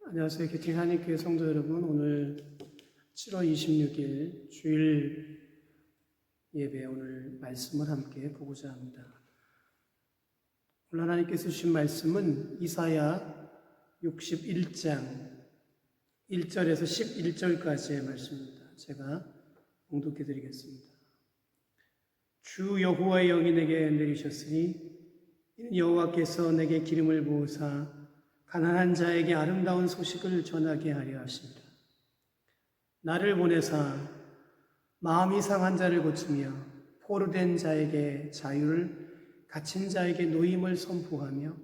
안녕하세요. 교팅 한인교회 성도 여러분, 오늘 7월 26일 주일 예배 오늘 말씀을 함께 보고자 합니다. 오늘 하나님께서 주신 말씀은 이사야 61장 1절에서 11절까지의 말씀입니다. 제가 봉독해 드리겠습니다. 주 여호와의 영이 내게 내리셨으니 이는 여호와께서 내게 기름을 부으사 가난한 자에게 아름다운 소식을 전하게 하려 하십니다. 나를 보내사 마음이 상한 자를 고치며 포로된 자에게 자유를, 갇힌 자에게 노임을 선포하며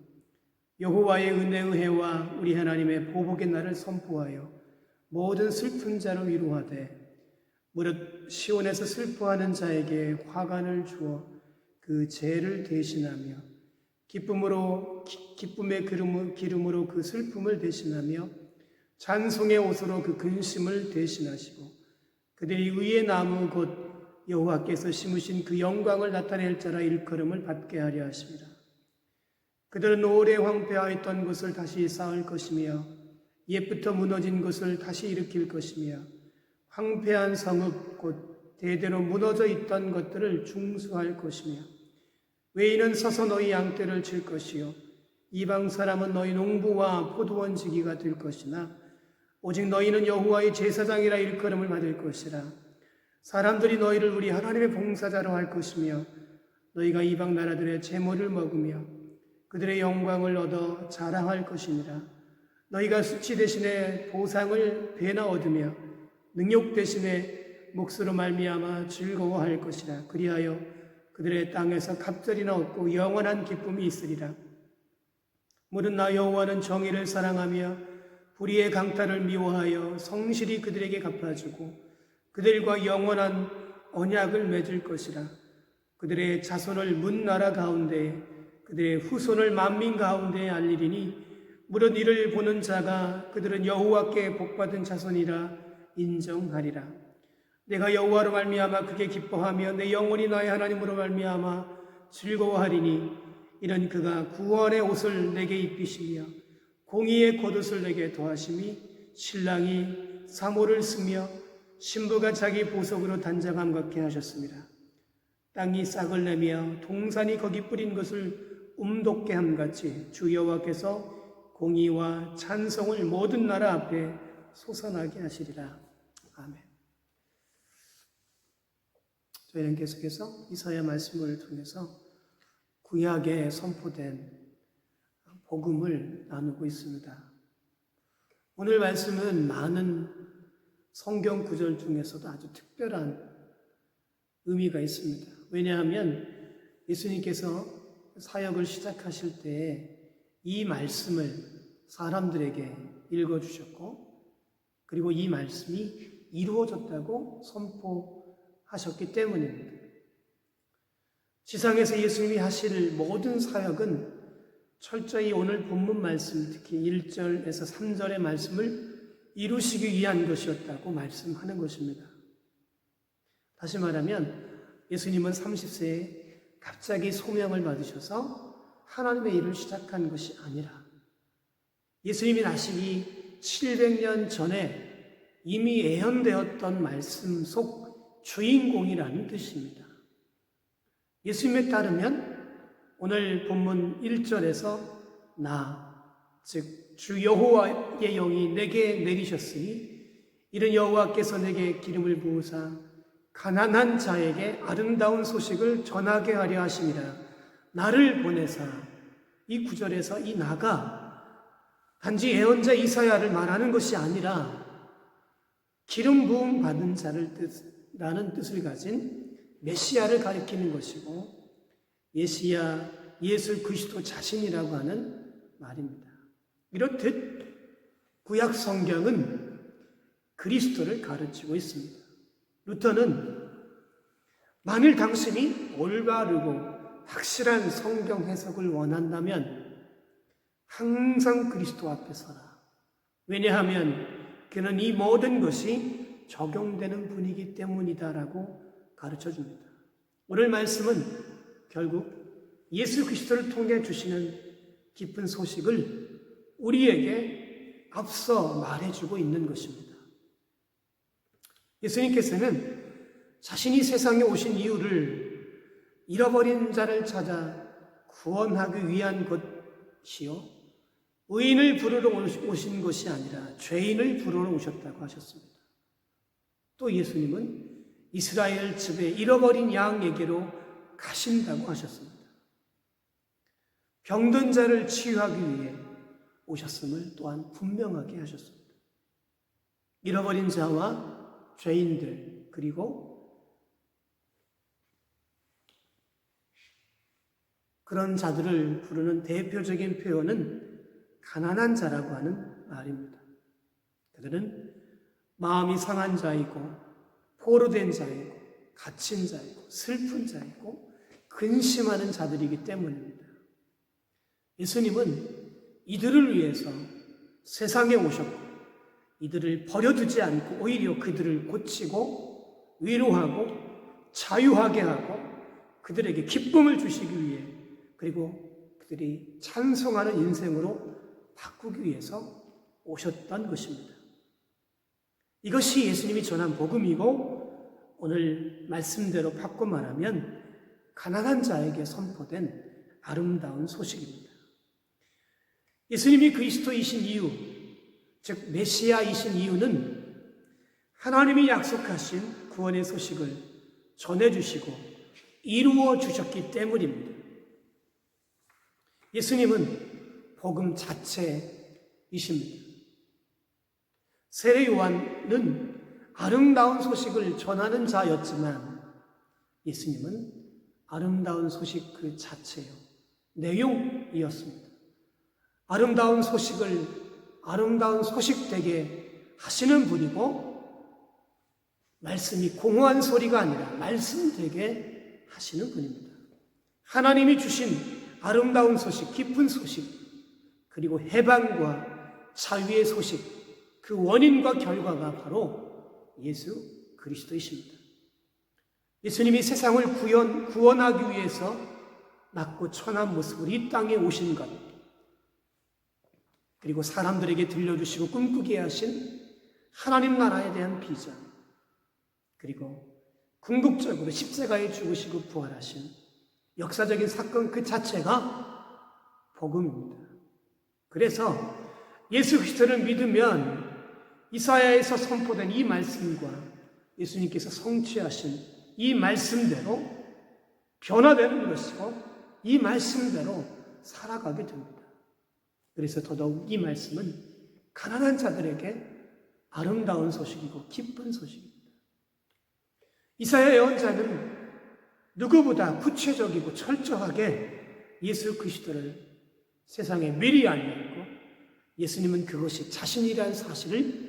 여호와의 은혜의 해와 우리 하나님의 보복의 날을 선포하여 모든 슬픈 자를 위로하되 무릇 시온에서 슬퍼하는 자에게 화관을 주어 그 죄를 대신하며 기쁨의 기름으로 그 슬픔을 대신하며 찬송의 옷으로 그 근심을 대신하시고 그들이 의의 나무 곧 여호와께서 심으신 그 영광을 나타낼 자라 일컬음을 받게 하려 하십니다. 그들은 오래 황폐하였던 것을 다시 쌓을 것이며 옛부터 무너진 것을 다시 일으킬 것이며 황폐한 성읍 곧 대대로 무너져 있던 것들을 중수할 것이며 외인은 서서 너희 양떼를 칠 것이요 이방 사람은 너희 농부와 포도원 지기가 될 것이나 오직 너희는 여호와의 제사장이라 일컬음을 받을 것이라. 사람들이 너희를 우리 하나님의 봉사자로 할 것이며 너희가 이방 나라들의 재물을 먹으며 그들의 영광을 얻어 자랑할 것이니라. 너희가 수치 대신에 보상을 배나 얻으며 능욕 대신에 몫으로 말미암아 즐거워할 것이라. 그리하여 그들의 땅에서 갑절이나 얻고 영원한 기쁨이 있으리라. 무릇 나 여호와는 정의를 사랑하며 불의의 강탈을 미워하여 성실히 그들에게 갚아주고 그들과 영원한 언약을 맺을 것이라. 그들의 자손을 문 나라 가운데 그들의 후손을 만민 가운데 알리리니 무릇 이를 보는 자가 그들은 여호와께 복받은 자손이라 인정하리라. 내가 여호와로 말미암아 크게 기뻐하며 내 영혼이 나의 하나님으로 말미암아 즐거워하리니 이는 그가 구원의 옷을 내게 입히시며 공의의 겉옷을 내게 더하심이 신랑이 사모를 쓰며 신부가 자기 보석으로 단장함 같게 하셨습니다. 땅이 싹을 내며 동산이 거기 뿌린 것을 움돋게 함같이 주 여호와께서 공의와 찬송을 모든 나라 앞에 솟아나게 하시리라. 아멘. 저희는 계속해서 이사야 말씀을 통해서 구약에 선포된 복음을 나누고 있습니다. 오늘 말씀은 많은 성경 구절 중에서도 아주 특별한 의미가 있습니다. 왜냐하면 예수님께서 사역을 시작하실 때 이 말씀을 사람들에게 읽어주셨고 그리고 이 말씀이 이루어졌다고 선포하셨기 때문입니다. 지상에서 예수님이 하실 모든 사역은 철저히 오늘 본문 말씀, 특히 1절에서 3절의 말씀을 이루시기 위한 것이었다고 말씀하는 것입니다. 다시 말하면 예수님은 30세에 갑자기 소명을 받으셔서 하나님의 일을 시작한 것이 아니라 예수님이 나시기 700년 전에 이미 예언되었던 말씀 속 주인공이라는 뜻입니다. 예수님에 따르면 오늘 본문 1절에서 즉 주 여호와의 영이 내게 내리셨으니 이는 여호와께서 내게 기름을 부으사 가난한 자에게 아름다운 소식을 전하게 하려 하심이라. 나를 보내사, 이 구절에서 이 나가 단지 예언자 이사야를 말하는 것이 아니라 기름 부음 받은 자라는 뜻을 가진 메시아를 가리키는 것이고 메시아 예수 그리스도 자신이라고 하는 말입니다. 이렇듯 구약 성경은 그리스도를 가르치고 있습니다. 루터는 만일 당신이 올바르고 확실한 성경 해석을 원한다면 항상 그리스도 앞에 서라. 왜냐하면 그는 이 모든 것이 적용되는 분이기 때문이다라고 가르쳐줍니다. 오늘 말씀은 결국 예수 그리스도를 통해 주시는 깊은 소식을 우리에게 앞서 말해주고 있는 것입니다. 예수님께서는 자신이 세상에 오신 이유를 잃어버린 자를 찾아 구원하기 위한 것이요, 의인을 부르러 오신 것이 아니라 죄인을 부르러 오셨다고 하셨습니다. 또 예수님은 이스라엘 집에 잃어버린 양에게로 가신다고 하셨습니다. 병든 자를 치유하기 위해 오셨음을 또한 분명하게 하셨습니다. 잃어버린 자와 죄인들, 그리고 그런 자들을 부르는 대표적인 표현은 가난한 자라고 하는 말입니다. 그들은 마음이 상한 자이고 포로된 자이고 갇힌 자이고 슬픈 자이고 근심하는 자들이기 때문입니다. 예수님은 이들을 위해서 세상에 오셨고 이들을 버려두지 않고 오히려 그들을 고치고 위로하고 자유하게 하고 그들에게 기쁨을 주시기 위해, 그리고 그들이 찬송하는 인생으로 바꾸기 위해서 오셨던 것입니다. 이것이 예수님이 전한 복음이고, 오늘 말씀대로 바꿔 말하면 가난한 자에게 선포된 아름다운 소식입니다. 예수님이 그리스도이신 이유, 즉 메시아이신 이유는 하나님이 약속하신 구원의 소식을 전해주시고 이루어 주셨기 때문입니다. 예수님은 복음 자체이십니다. 세례 요한은 아름다운 소식을 전하는 자였지만 예수님은 아름다운 소식 그 자체요, 내용이었습니다. 아름다운 소식을 아름다운 소식 되게 하시는 분이고, 말씀이 공허한 소리가 아니라 말씀 되게 하시는 분입니다. 하나님이 주신 아름다운 소식, 기쁜 소식, 그리고 해방과 자유의 소식, 그 원인과 결과가 바로 예수 그리스도이십니다. 예수님이 세상을 구원하기 위해서 낮고 천한 모습으로 이 땅에 오신 것, 그리고 사람들에게 들려주시고 꿈꾸게 하신 하나님 나라에 대한 비전, 그리고 궁극적으로 십자가에 죽으시고 부활하신 역사적인 사건 그 자체가 복음입니다. 그래서 예수 그리스도를 믿으면 이사야에서 선포된 이 말씀과 예수님께서 성취하신 이 말씀대로 변화되는 것이고, 이 말씀대로 살아가게 됩니다. 그래서 더더욱 이 말씀은 가난한 자들에게 아름다운 소식이고 기쁜 소식입니다. 이사야 예언자는 누구보다 구체적이고 철저하게 예수 그리스도를 세상에 미리 알렸고, 예수님은 그것이 자신이라는 사실을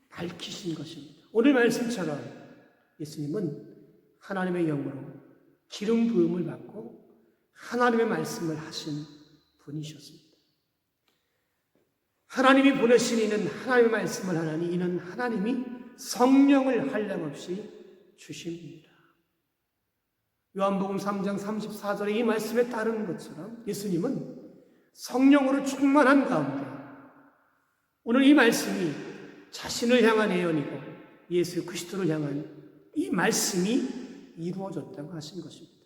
밝히신 것입니다. 오늘 말씀처럼 예수님은 하나님의 영으로 기름 부음을 받고 하나님의 말씀을 하신 분이셨습니다. 하나님이 보내신 이는 하나님의 말씀을 하나니 이는 하나님이 성령을 한량없이 주십니다. 요한복음 3장 34절에 이 말씀에 따르는 것처럼 예수님은 성령으로 충만한 가운데 오늘 이 말씀이 자신을 향한 예언이고 예수 그리스도를 향한 이 말씀이 이루어졌다고 하신 것입니다.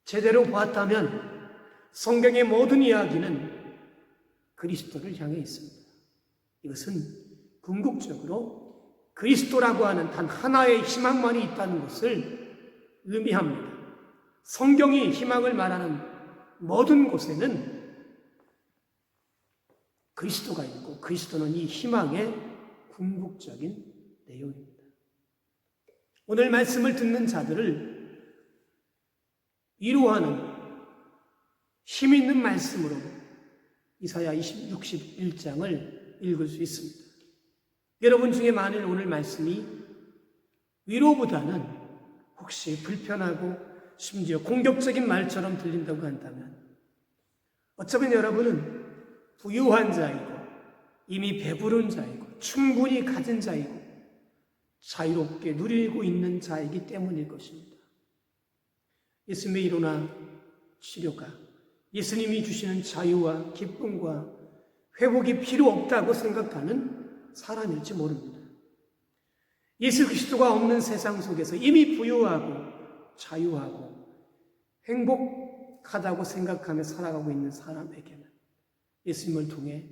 제대로 보았다면 성경의 모든 이야기는 그리스도를 향해 있습니다. 이것은 궁극적으로 그리스도라고 하는 단 하나의 희망만이 있다는 것을 의미합니다. 성경이 희망을 말하는 모든 곳에는 그리스도가 있고 그리스도는 이 희망의 궁극적인 내용입니다. 오늘 말씀을 듣는 자들을 위로하는 힘 있는 말씀으로 이사야 61장을 읽을 수 있습니다. 여러분 중에 만일 오늘 말씀이 위로보다는 혹시 불편하고 심지어 공격적인 말처럼 들린다고 한다면 어쩌면 여러분은 부유한 자이고 이미 배부른 자이고 충분히 가진 자이고 자유롭게 누리고 있는 자이기 때문일 것입니다. 예수님의 위로나 치료가 예수님이 주시는 자유와 기쁨과 회복이 필요 없다고 생각하는 사람일지 모릅니다. 예수 그리스도가 없는 세상 속에서 이미 부유하고 자유하고 행복하다고 생각하며 살아가고 있는 사람에게는 예수님을 통해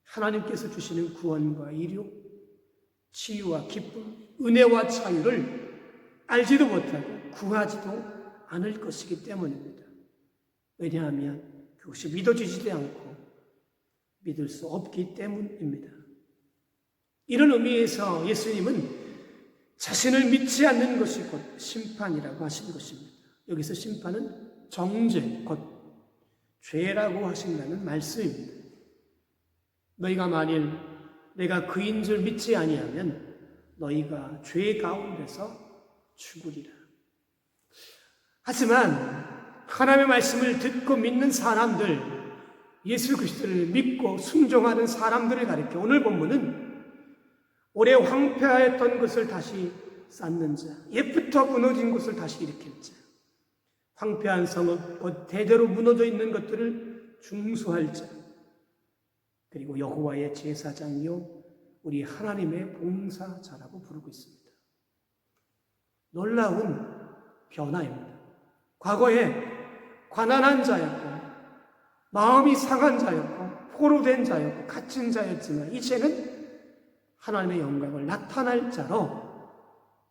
하나님께서 주시는 구원과 위로, 치유와 기쁨, 은혜와 자유를 알지도 못하고 구하지도 않을 것이기 때문입니다. 왜냐하면 그것이 믿어지지도 않고 믿을 수 없기 때문입니다. 이런 의미에서 예수님은 자신을 믿지 않는 것이 곧 심판이라고 하신 것입니다. 여기서 심판은 정죄, 곧 죄라고 하신다는 말씀입니다. 너희가 만일 내가 그인 줄 믿지 아니하면 너희가 죄 가운데서 죽으리라. 하지만 하나님의 말씀을 듣고 믿는 사람들, 예수 그리스도를 믿고 순종하는 사람들을 가리켜 오늘 본문은 오래 황폐하였던 것을 다시 쌓는 자, 옛부터 무너진 것을 다시 일으킬 자, 황폐한 성읍, 곧 대대로 무너져 있는 것들을 중수할 자, 그리고 여호와의 제사장이요 우리 하나님의 봉사자라고 부르고 있습니다. 놀라운 변화입니다. 과거에 가난한 자였고 마음이 상한 자였고 포로된 자였고 갇힌 자였지만 이제는 하나님의 영광을 나타날 자로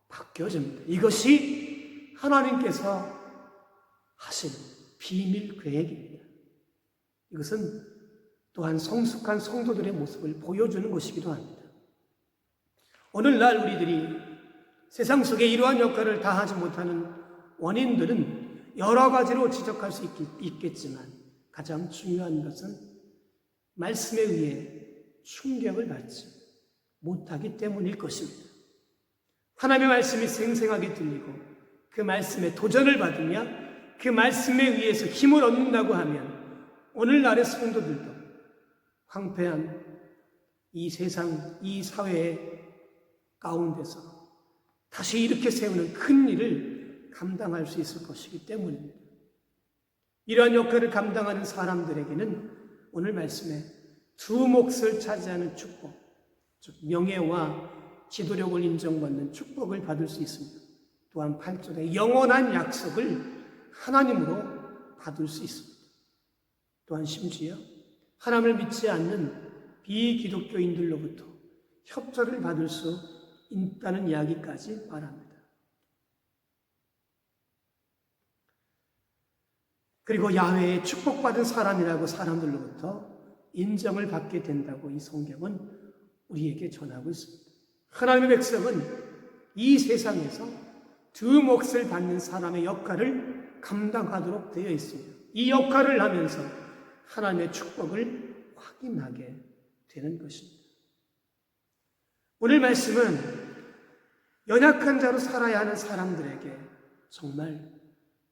바뀌어집니다. 이것이 하나님께서 하신 비밀 계획입니다. 이것은 또한 성숙한 성도들의 모습을 보여주는 것이기도 합니다. 오늘날 우리들이 세상 속에 이러한 역할을 다하지 못하는 원인들은 여러 가지로 지적할 수 있겠지만 가장 중요한 것은 말씀에 의해 충격을 받지 못하기 때문일 것입니다. 하나님의 말씀이 생생하게 들리고 그 말씀에 도전을 받으며 그 말씀에 의해서 힘을 얻는다고 하면 오늘날의 성도들도 황폐한 이 세상, 이 사회 가운데서 다시 이렇게 세우는 큰 일을 감당할 수 있을 것이기 때문입니다. 이러한 역할을 감당하는 사람들에게는 오늘 말씀에 두 몫을 차지하는 축복, 즉 명예와 지도력을 인정받는 축복을 받을 수 있습니다. 또한 8절에 영원한 약속을 하나님으로 받을 수 있습니다. 또한 심지어 하나님을 믿지 않는 비기독교인들로부터 협조를 받을 수 있다는 이야기까지 말합니다. 그리고 야훼의 축복받은 사람이라고 사람들로부터 인정을 받게 된다고 이 성경은 우리에게 전하고 있습니다. 하나님의 백성은 이 세상에서 두 몫을 받는 사람의 역할을 감당하도록 되어 있습니다. 이 역할을 하면서 하나님의 축복을 확인하게 되는 것입니다. 오늘 말씀은 연약한 자로 살아야 하는 사람들에게 정말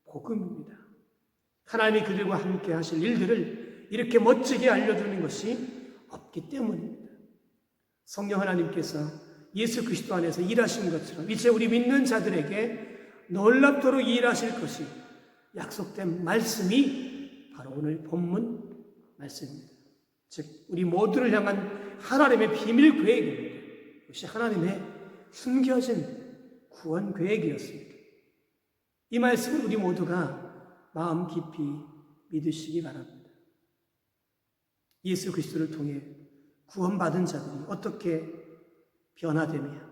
복음입니다. 하나님이 그들과 함께 하실 일들을 이렇게 멋지게 알려주는 것이 없기 때문입니다. 성령 하나님께서 예수 그리스도 안에서 일하신 것처럼 이제 우리 믿는 자들에게 놀랍도록 일하실 것이 약속된 말씀이 바로 오늘 본문 말씀입니다. 즉 우리 모두를 향한 하나님의 비밀 계획입니다. 이것이 하나님의 숨겨진 구원 계획이었습니다. 이 말씀을 우리 모두가 마음 깊이 믿으시기 바랍니다. 예수 그리스도를 통해 구원받은 자들이 어떻게 변화되며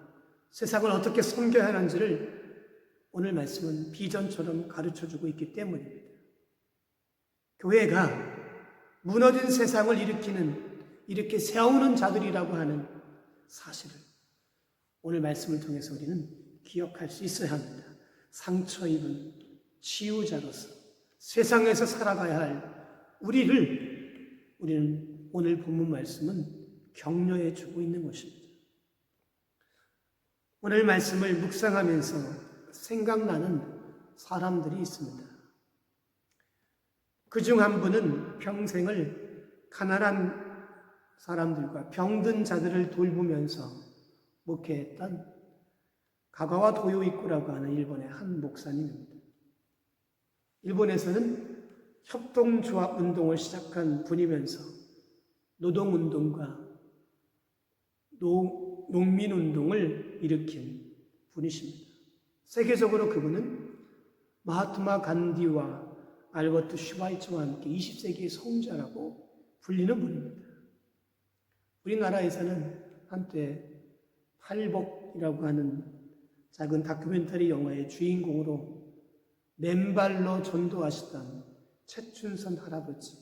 세상을 어떻게 섬겨야 하는지를 오늘 말씀은 비전처럼 가르쳐주고 있기 때문입니다. 교회가 무너진 세상을 이렇게 세우는 자들이라고 하는 사실을 오늘 말씀을 통해서 우리는 기억할 수 있어야 합니다. 상처 입은 치유자로서 세상에서 살아가야 할 우리는 오늘 본문 말씀은 격려해 주고 있는 것입니다. 오늘 말씀을 묵상하면서 생각나는 사람들이 있습니다. 그중 한 분은 평생을 가난한 사람들과 병든 자들을 돌보면서 목회했던 가가와 도요이쿠라고 하는 일본의 한 목사님입니다. 일본에서는 협동조합 운동을 시작한 분이면서 노동운동과 농민운동을 일으킨 분이십니다. 세계적으로 그분은 마하트마 간디와 알버트 슈바이처와 함께 20세기의 성자라고 불리는 분입니다. 우리나라에서는 한때 팔복이라고 하는 작은 다큐멘터리 영화의 주인공으로 맨발로 전도하시던 최춘선 할아버지,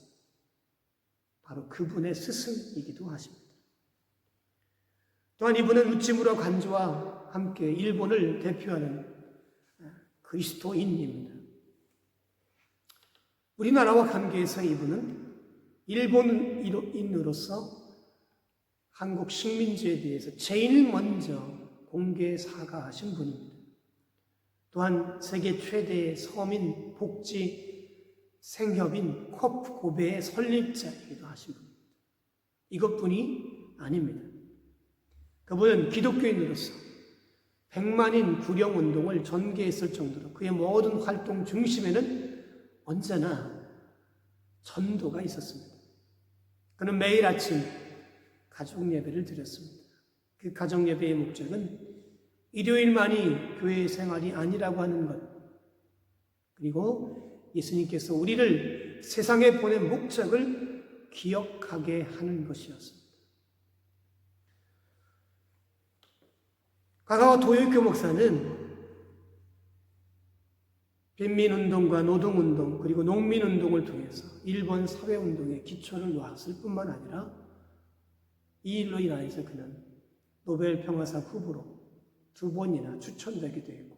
바로 그분의 스승이기도 하십니다. 또한 이분은 우찌무라 간주와 함께 일본을 대표하는 그리스도인입니다. 우리나라와 관계에서 이분은 일본인으로서 한국 식민지에 대해서 제일 먼저 공개 사과하신 분입니다. 또한 세계 최대의 서민 복지 생협인 콥 고베의 설립자이기도 하신 분입니다. 이것뿐이 아닙니다. 그분은 기독교인으로서 100만인 구령운동을 전개했을 정도로 그의 모든 활동 중심에는 언제나 전도가 있었습니다. 그는 매일 아침 가족 예배를 드렸습니다. 그 가정 예배의 목적은 일요일만이 교회 생활이 아니라고 하는 것, 그리고 예수님께서 우리를 세상에 보낸 목적을 기억하게 하는 것이었습니다. 가가와 도요이코 목사는 빈민운동과 노동운동 그리고 농민운동을 통해서 일본 사회운동의 기초를 놓았을 뿐만 아니라 이 일로 인하여서 그는 노벨 평화상 후보로 2번이나 추천되기도 했고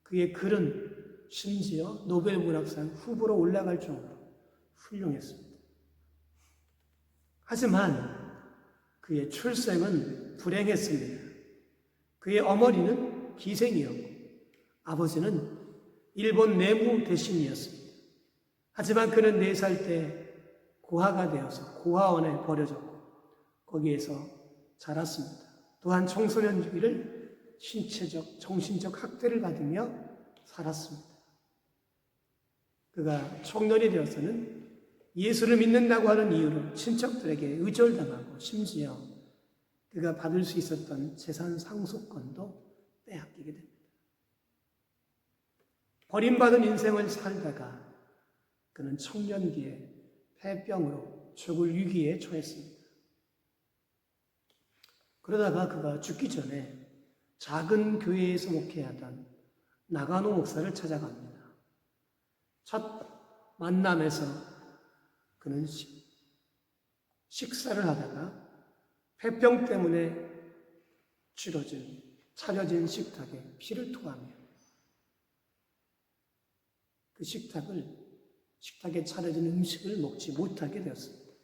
그의 글은 심지어 노벨 문학상 후보로 올라갈 정도로 훌륭했습니다. 하지만 그의 출생은 불행했습니다. 그의 어머니는 기생이었고 아버지는 일본 내무 대신이었습니다. 하지만 그는 4살 때 고아가 되어서 고아원에 버려졌고 거기에서 자랐습니다. 또한 청소년 주기를 신체적, 정신적 학대를 받으며 살았습니다. 그가 청년이 되어서는 예수를 믿는다고 하는 이유로 친척들에게 의절당하고 심지어 그가 받을 수 있었던 재산 상속권도 빼앗기게 됩니다. 버림받은 인생을 살다가 그는 청년기에 폐병으로 죽을 위기에 처했습니다. 그러다가 그가 죽기 전에 작은 교회에서 목회하던 나가노 목사를 찾아갑니다. 첫 만남에서 그는 식사를 하다가 폐병 때문에 차려진 식탁에 피를 토하며 그 식탁에 차려진 음식을 먹지 못하게 되었습니다.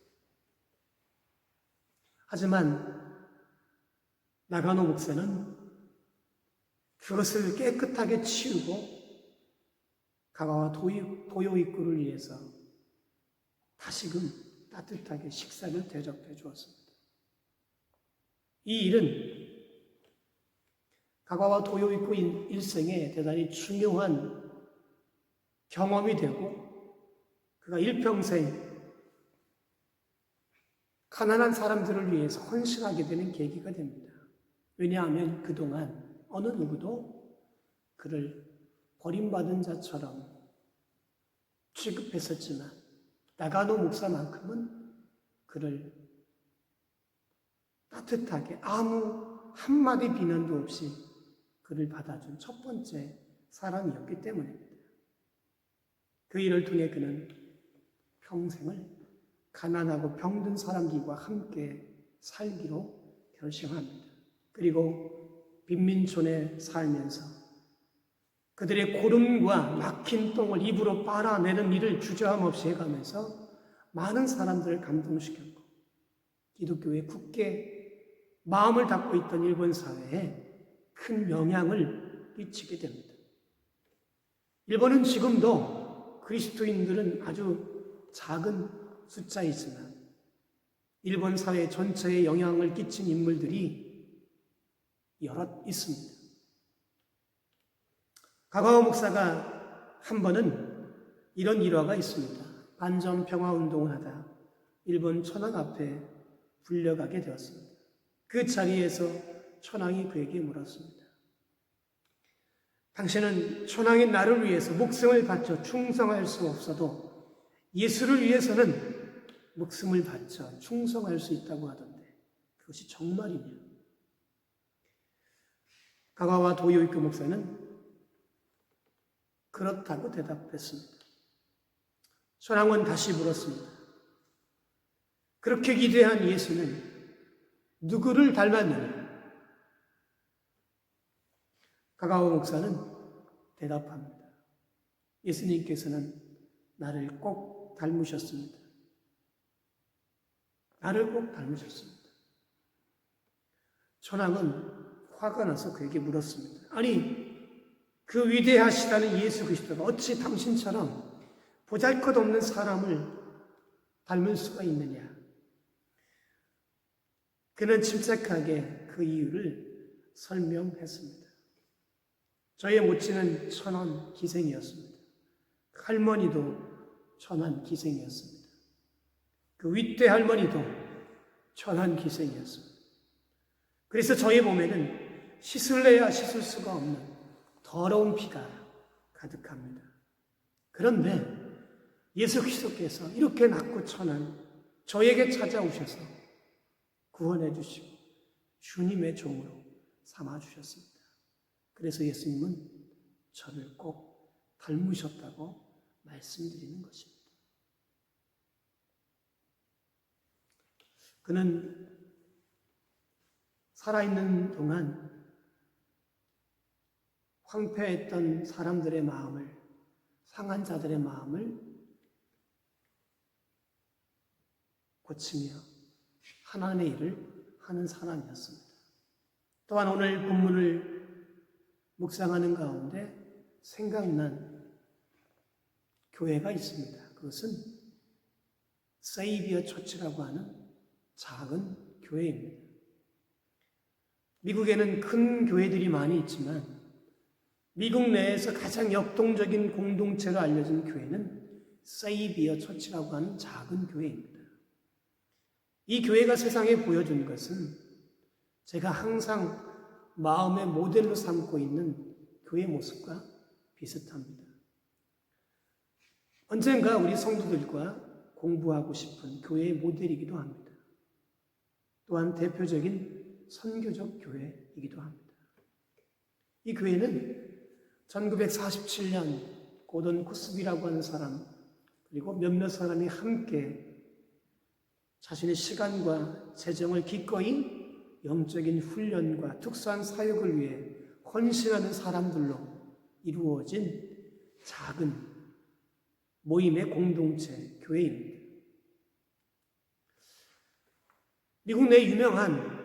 하지만 나가노 목사는 그것을 깨끗하게 치우고 가가와 도요이쿠를 위해서 다시금 따뜻하게 식사를 대접해 주었습니다. 이 일은 가가와 도요이쿠 일생에 대단히 중요한 경험이 되고 그가 일평생 가난한 사람들을 위해서 헌신하게 되는 계기가 됩니다. 왜냐하면 그동안 어느 누구도 그를 버림받은 자처럼 취급했었지만 나가노 목사만큼은 그를 따뜻하게 아무 한마디 비난도 없이 그를 받아준 첫 번째 사람이었기 때문입니다. 그 일을 통해 그는 평생을 가난하고 병든 사람들과 함께 살기로 결심합니다. 그리고 빈민촌에 살면서 그들의 고름과 막힌 똥을 입으로 빨아내는 일을 주저함 없이 해가면서 많은 사람들을 감동시켰고 기독교에 굳게 마음을 닫고 있던 일본 사회에 큰 영향을 끼치게 됩니다. 일본은 지금도 그리스도인들은 아주 작은 숫자이지만 일본 사회 전체에 영향을 끼친 인물들이 여럿 있습니다. 가가와 목사가 한 번은 이런 일화가 있습니다. 반전 평화 운동을 하다 일본 천황 앞에 불려가게 되었습니다. 그 자리에서 천황이 그에게 물었습니다. 당신은 천황인 나를 위해서 목숨을 바쳐 충성할 수 없어도 예수를 위해서는 목숨을 바쳐 충성할 수 있다고 하던데 그것이 정말이냐? 가가와 도요이코 목사는 그렇다고 대답했습니다. 천황은 다시 물었습니다. 그렇게 기대한 예수는 누구를 닮았느냐? 가가오 목사는 대답합니다. 예수님께서는 나를 꼭 닮으셨습니다. 나를 꼭 닮으셨습니다. 천황은 화가 나서 그에게 물었습니다. 아니, 그 위대하시다는 예수 그리스도가 어찌 당신처럼 보잘것없는 사람을 닮을 수가 있느냐? 그는 침착하게 그 이유를 설명했습니다. 저의 모친은 천한 기생이었습니다. 할머니도 천한 기생이었습니다. 그 윗대 할머니도 천한 기생이었습니다. 그래서 저의 몸에는 씻을래야 씻을 수가 없는 더러운 피가 가득합니다. 그런데 예수 그리스도께서 이렇게 낮고 천한 저에게 찾아오셔서 구원해 주시고 주님의 종으로 삼아주셨습니다. 그래서 예수님은 저를 꼭 닮으셨다고 말씀드리는 것입니다. 그는 살아있는 동안 황폐했던 사람들의 마음을, 상한 자들의 마음을 고치며 하나님의 일을 하는 사람이었습니다. 또한 오늘 본문을 묵상하는 가운데 생각난 교회가 있습니다. 그것은 세이비어 처치라고 하는 작은 교회입니다. 미국에는 큰 교회들이 많이 있지만 미국 내에서 가장 역동적인 공동체로 알려진 교회는 세이비어 처치라고 하는 작은 교회입니다. 이 교회가 세상에 보여준 것은 제가 항상 마음의 모델로 삼고 있는 교회 모습과 비슷합니다. 언젠가 우리 성도들과 공부하고 싶은 교회의 모델이기도 합니다. 또한 대표적인 선교적 교회이기도 합니다. 이 교회는 1947년 고던 코스비라고 하는 사람 그리고 몇몇 사람이 함께 자신의 시간과 재정을 기꺼이 영적인 훈련과 특수한 사역을 위해 헌신하는 사람들로 이루어진 작은 모임의 공동체 교회입니다. 미국 내 유명한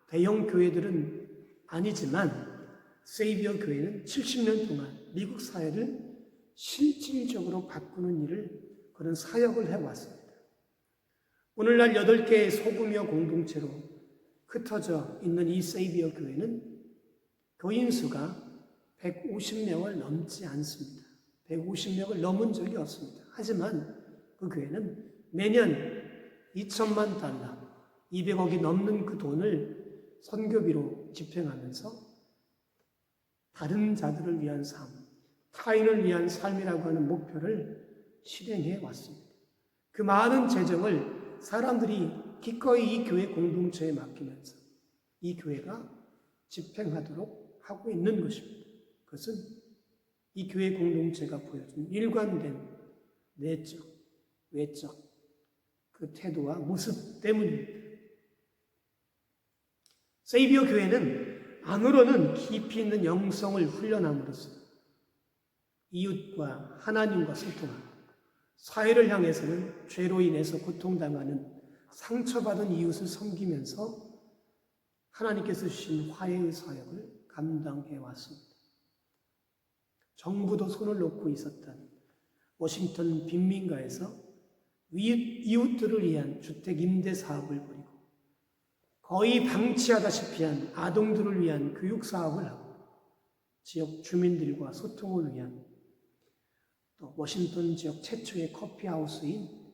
대형 교회들은 아니지만 세이비어 교회는 70년 동안 미국 사회를 실질적으로 바꾸는 일을 그런 사역을 해왔습니다. 오늘날 8개의 소규모 공동체로 흩어져 있는 이 세이비어 교회는 교인 수가 150명을 넘지 않습니다. 150명을 넘은 적이 없습니다. 하지만 그 교회는 매년 2천만 달러, 200억이 넘는 그 돈을 선교비로 집행하면서 다른 자들을 위한 삶, 타인을 위한 삶이라고 하는 목표를 실행해 왔습니다. 그 많은 재정을 사람들이 기꺼이 이 교회 공동체에 맡기면서 이 교회가 집행하도록 하고 있는 것입니다. 그것은 이 교회 공동체가 보여준 일관된 내적, 외적 그 태도와 모습 때문입니다. 세이비어 교회는 안으로는 깊이 있는 영성을 훈련함으로써 이웃과 하나님과 소통하고 사회를 향해서는 죄로 인해서 고통당하는 상처받은 이웃을 섬기면서 하나님께서 주신 화해의 사역을 감당해 왔습니다. 정부도 손을 놓고 있었던 워싱턴 빈민가에서 이웃들을 위한 주택 임대 사업을 벌이고 거의 방치하다시피 한 아동들을 위한 교육 사업을 하고 지역 주민들과 소통을 위한 또 워싱턴 지역 최초의 커피하우스인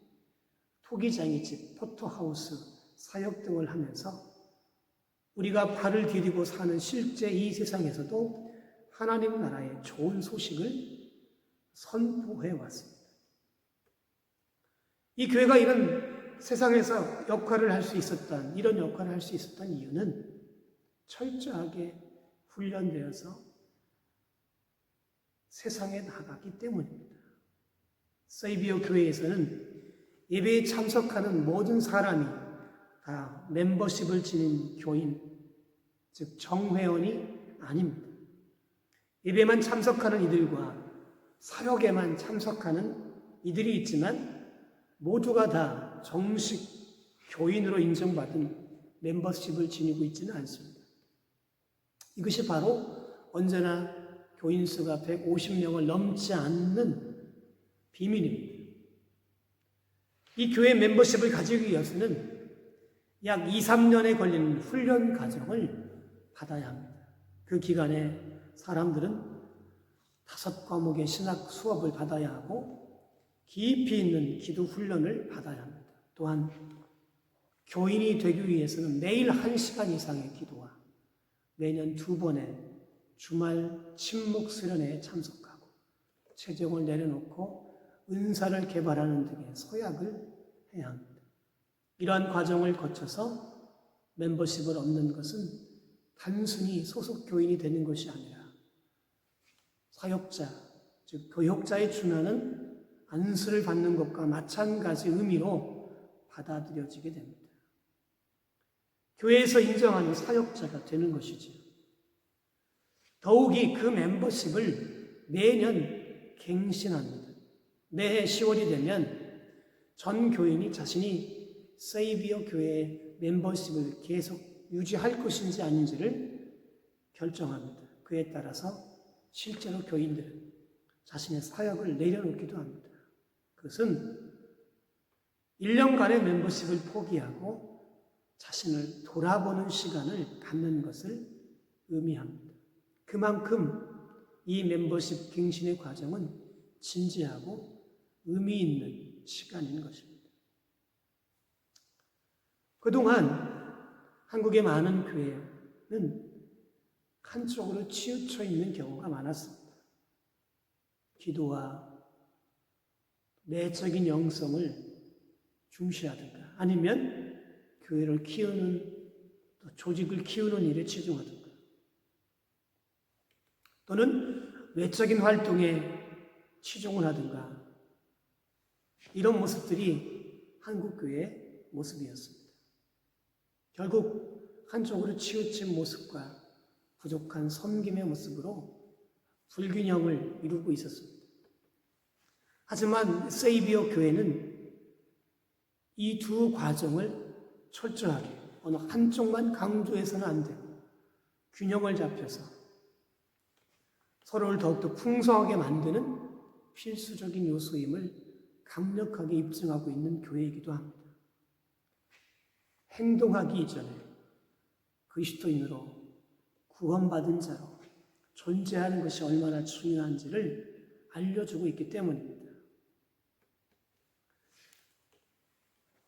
토기장이집, 포토하우스, 사역 등을 하면서 우리가 발을 디디고 사는 실제 이 세상에서도 하나님 나라의 좋은 소식을 선포해 왔습니다. 이 교회가 이런 세상에서 역할을 할 수 있었던, 이런 역할을 할 수 있었던 이유는 철저하게 훈련되어서 세상에 나갔기 때문입니다. 세이비어 교회에서는 예배에 참석하는 모든 사람이 다 멤버십을 지닌 교인, 즉 정회원이 아닙니다. 예배만 참석하는 이들과 사역에만 참석하는 이들이 있지만 모두가 다 정식 교인으로 인정받은 멤버십을 지니고 있지는 않습니다. 이것이 바로 언제나 교인 수가 150명을 넘지 않는 비밀입니다. 이 교회 멤버십을 가지기 위해서는 약 2, 3년에 걸리는 훈련 과정을 받아야 합니다. 그 기간에 사람들은 5과목의 신학 수업을 받아야 하고 깊이 있는 기도 훈련을 받아야 합니다. 또한 교인이 되기 위해서는 매일 1시간 이상의 기도와 매년 2번의 주말 침묵 수련회에 참석하고 체정을 내려놓고 은사를 개발하는 등의 서약을 해야 합니다. 이러한 과정을 거쳐서 멤버십을 얻는 것은 단순히 소속 교인이 되는 것이 아니라 사역자, 즉 교역자에 준하는 안수를 받는 것과 마찬가지 의미로 받아들여지게 됩니다. 교회에서 인정하는 사역자가 되는 것이지요. 더욱이 그 멤버십을 매년 갱신합니다. 매해 10월이 되면 전 교인이 자신이 세이비어 교회의 멤버십을 계속 유지할 것인지 아닌지를 결정합니다. 그에 따라서 실제로 교인들은 자신의 사역을 내려놓기도 합니다. 그것은 1년간의 멤버십을 포기하고 자신을 돌아보는 시간을 갖는 것을 의미합니다. 그만큼 이 멤버십 갱신의 과정은 진지하고 의미 있는 시간인 것입니다. 그동안 한국의 많은 교회는 한쪽으로 치우쳐 있는 경우가 많았습니다. 기도와 내적인 영성을 중시하든가 아니면 교회를 키우는 또 조직을 키우는 일에 치중하든가 또는 외적인 활동에 치중을 하든가 이런 모습들이 한국교회의 모습이었습니다. 결국 한쪽으로 치우친 모습과 부족한 섬김의 모습으로 불균형을 이루고 있었습니다. 하지만 세이비어 교회는 이 두 과정을 철저하게 어느 한쪽만 강조해서는 안 되고 균형을 잡혀서 서로를 더욱더 풍성하게 만드는 필수적인 요소임을 강력하게 입증하고 있는 교회이기도 합니다. 행동하기 이전에 그리스도인으로 구원받은 자로 존재하는 것이 얼마나 중요한지를 알려주고 있기 때문입니다.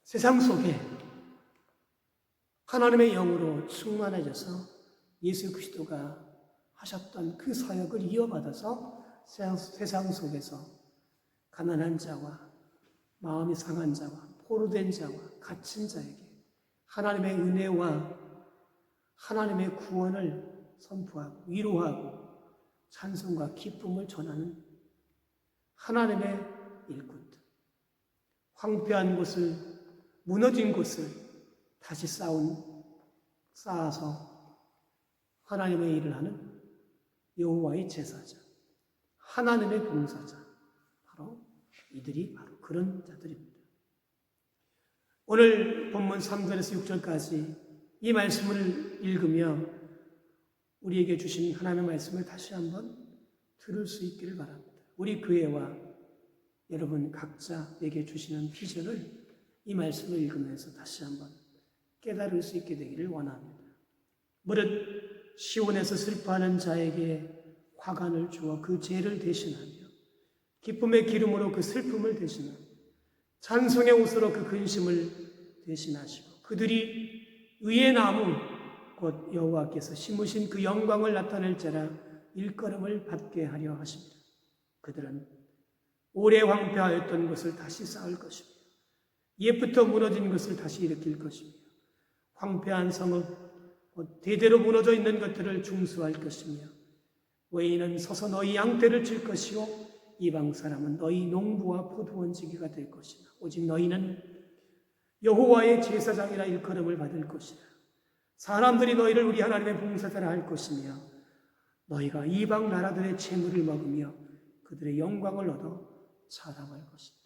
세상 속에 하나님의 영으로 충만해져서 예수 그리스도가 하셨던 그 사역을 이어받아서 세상 속에서 가난한 자와 마음이 상한 자와 포로된 자와 갇힌 자에게 하나님의 은혜와 하나님의 구원을 선포하고 위로하고 찬송과 기쁨을 전하는 하나님의 일꾼들, 황폐한 곳을 무너진 곳을 다시 쌓아서 하나님의 일을 하는 여호와의 제사자, 하나님의 봉사자, 바로 이들이 바로 그런 자들입니다. 오늘 본문 3절에서 6절까지 이 말씀을 읽으며 우리에게 주신 하나님의 말씀을 다시 한번 들을 수 있기를 바랍니다. 우리 교회와 여러분 각자에게 주시는 비전을 이 말씀을 읽으면서 다시 한번 깨달을 수 있게 되기를 원합니다. 무릇 시온에서 슬퍼하는 자에게 화관을 주어 그 죄를 대신하며 기쁨의 기름으로 그 슬픔을 대신하며 찬송의 옷으로 그 근심을 대신하시고 그들이 의의 나무 곧 여호와께서 심으신 그 영광을 나타낼 자라 일컬음을 받게 하려 하십니다. 그들은 오래 황폐하였던 것을 다시 쌓을 것이며 옛부터 무너진 것을 다시 일으킬 것이며 황폐한 성읍 곧 대대로 무너져 있는 것들을 중수할 것이며 외인은 서서 너희 양떼를 칠 것이요 이방 사람은 너희 농부와 포도원지기가 될 것이나 오직 너희는 여호와의 제사장이라 일컬음을 받을 것이라. 사람들이 너희를 우리 하나님의 봉사자라 할 것이며 너희가 이방 나라들의 재물을 먹으며 그들의 영광을 얻어 자랑할 것이다.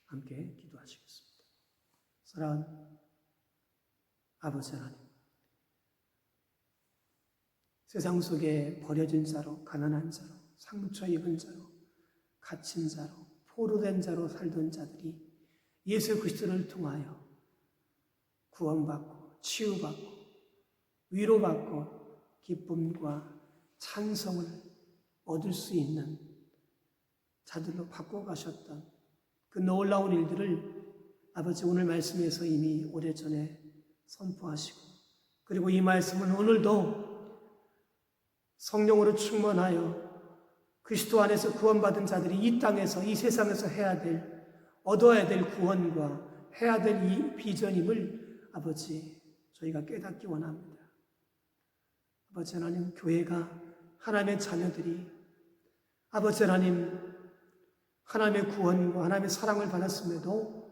함께 기도하시겠습니다. 사랑하는 아버지 하나님, 세상 속에 버려진 자로, 가난한 자로, 상처 입은 자로, 갇힌 자로, 포로된 자로 살던 자들이 예수 그리스도를 통하여 구원받고 치유받고 위로받고 기쁨과 찬성을 얻을 수 있는 자들로 바꿔가셨던 그 놀라운 일들을 아버지 오늘 말씀에서 이미 오래전에 선포하시고 그리고 이 말씀은 오늘도 성령으로 충만하여 그리스도 안에서 구원받은 자들이 이 땅에서 이 세상에서 얻어야 될 구원과 해야 될 이 비전임을 아버지 저희가 깨닫기 원합니다. 아버지 하나님, 교회가 하나님의 자녀들이 아버지 하나님, 하나님의 구원과 하나님의 사랑을 받았음에도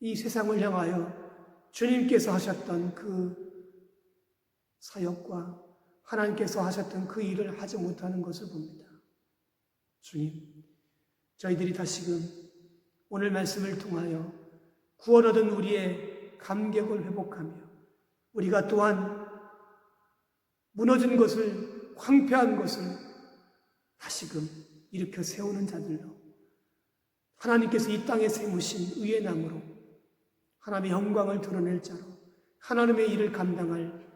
이 세상을 향하여 주님께서 하셨던 그 사역과 하나님께서 하셨던 그 일을 하지 못하는 것을 봅니다. 주님, 저희들이 다시금 오늘 말씀을 통하여 구원 얻은 우리의 감격을 회복하며 우리가 또한 무너진 것을, 황폐한 것을 다시금 일으켜 세우는 자들로 하나님께서 이 땅에 세우신 의의 나무로 하나님의 영광을 드러낼 자로 하나님의 일을 감당할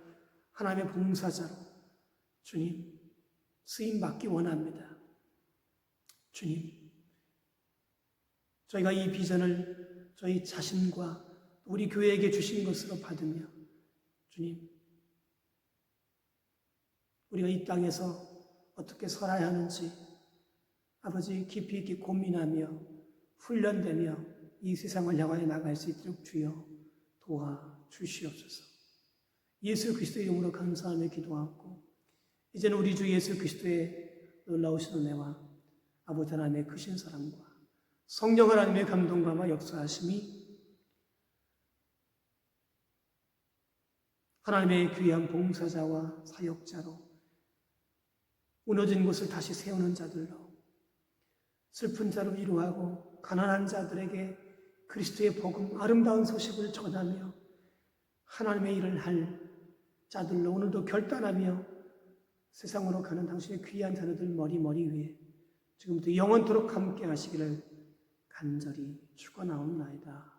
하나님의 봉사자로 주님 쓰임받기 원합니다. 주님, 저희가 이 비전을 저희 자신과 우리 교회에게 주신 것으로 받으며 주님, 우리가 이 땅에서 어떻게 살아야 하는지 아버지 깊이 있게 고민하며 훈련되며 이 세상을 향하여 나갈 수 있도록 주여 도와주시옵소서. 예수 그리스도의 이름으로 감사하며 기도하고 이제는 우리 주 예수 그리스도의 놀라우신 은혜와 아버지 하나님의 크신 사랑과 성령 하나님의 감동과 역사하심이 하나님의 귀한 봉사자와 사역자로 무너진 곳을 다시 세우는 자들로 슬픈 자로 위로하고 가난한 자들에게 그리스도의 복음 아름다운 소식을 전하며 하나님의 일을 할 자들로 오늘도 결단하며 세상으로 가는 당신의 귀한 자녀들 머리 위에 지금부터 영원토록 함께 하시기를 간절히 축원하옵나이다.